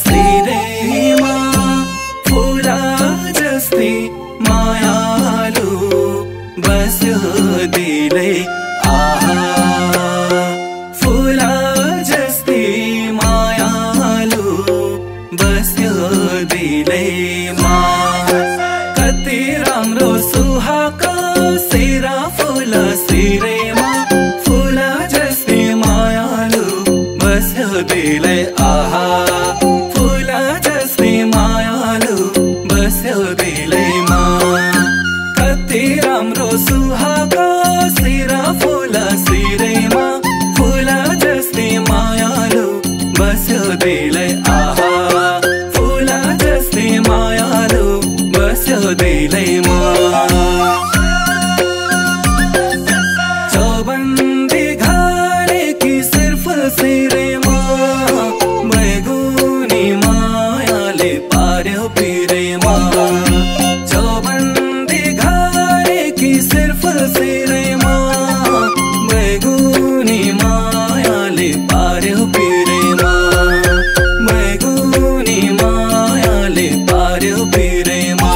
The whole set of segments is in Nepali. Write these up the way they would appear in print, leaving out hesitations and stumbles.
सिरैमा फुला जस्तै मायालु बस्यो दिलै आहा फुला जस्तै मायालु बस्यो दिलैमा कति राम्रो सुहाको सिरा फुला सिरैमा फुला जस्तै मायालु बस्यो दिलै आहा फुला जस्तै मायालु बस्यो दिलैमा कति राम्रो सुहाको सिरा फुला सिरैमा फुला जस्तै मायालु बस्यो दिलै आहा फुला जस्तै मायालु बस्यो दिलैमा चौबन्दी घारेकी सिर्फ सिरैमा बैगुनी मायाले पार्यो पिरैमा चौबन्दी घारेकी सिर्फ सिरैमा बैगुनी मायाले पार्यो पिरैमा बैगुनी मायाले पार्यो पिरैमा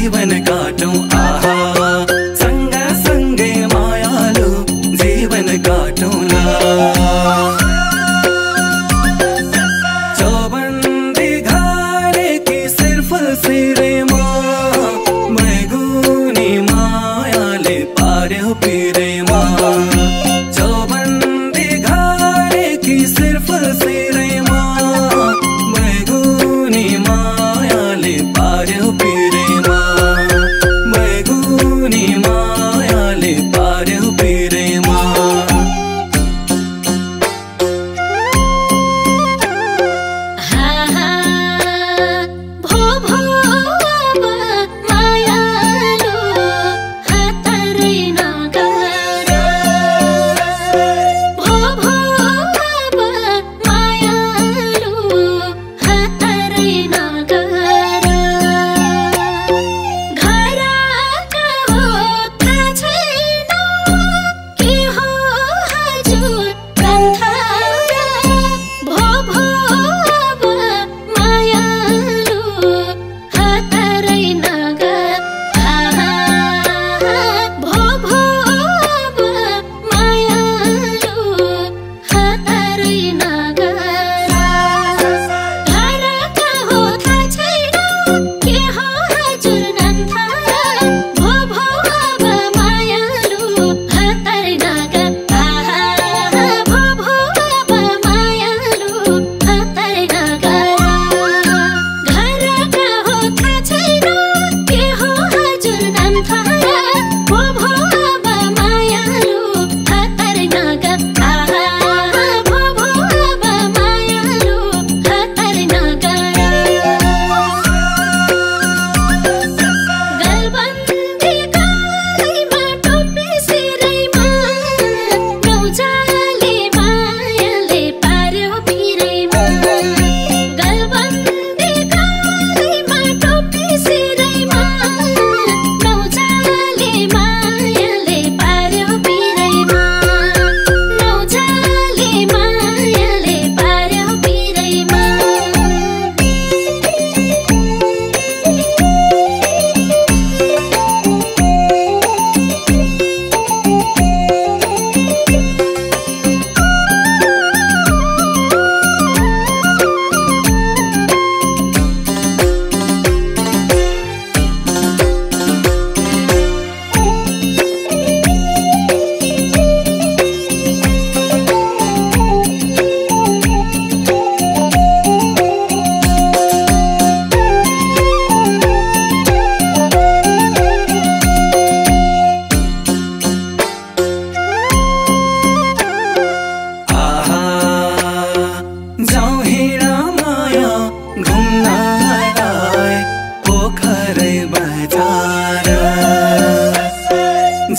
जीवन काटौं आहा सँगसँगै मायालु जीवन काटौँला चौबन्दी घारेकी सिर्फ सिरैमा मैगुनी मायाले पार्यो पिरैमा चौबन्दी घारेकी सिर्फ सिरैमा मैगुनी मायाले पार्यो पिरैमा मैगुनी मायाले पार्यो पिरैमा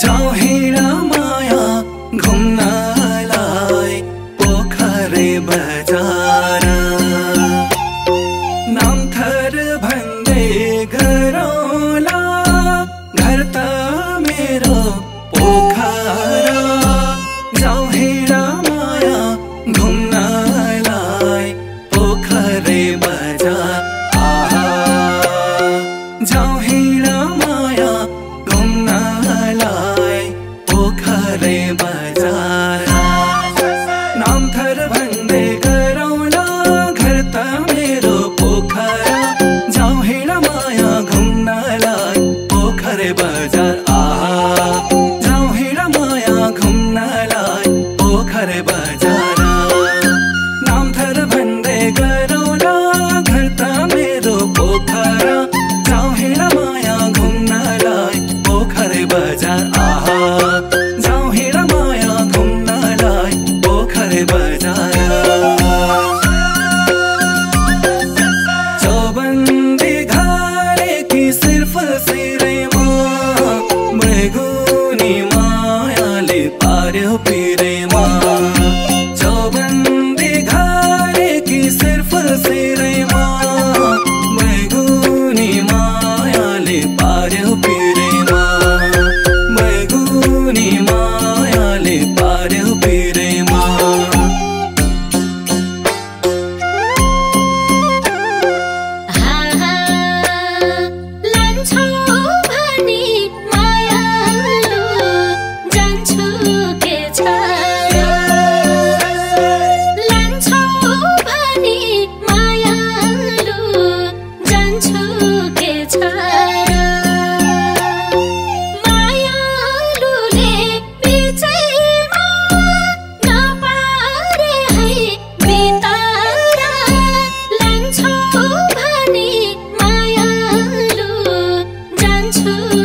जाऊं हिँडा माया घुम्नलाई पोखरे बजार नामथर भन्दै गरौँला घर त मेरो पोखरा जाऊं हिँडा माया घुम्नलाई पोखरे बजार आहा जाऊं हिँडा माया पोखरे बजार नामथर भन्दै गरौँला घर त मेरो पोखरा जाऊं हिँडा माया घुम्नलाई पोखरे बजार आहा जाऊं हिँडा माया घुम्नलाई पोखरे बजार नामथर भन्दै गरौँला घर त मेरो पोखरा जाऊं हिँडा माया घुम्नलाई पोखरे बजार आहा जाऊं हिँडा माया घुम्नलाई पोखरे बजार चौबन्दी घारेकी सिर्फ सिरैमा मैगुनी मायाले पार्यो पिरैमा चौबन्दी घारेकी सिर्फ सिरैमा मैगुनी मायाले पार्यो पिरैमा मैगुनी मायाले पार्यो पिरैमा लान्छौ जान्छ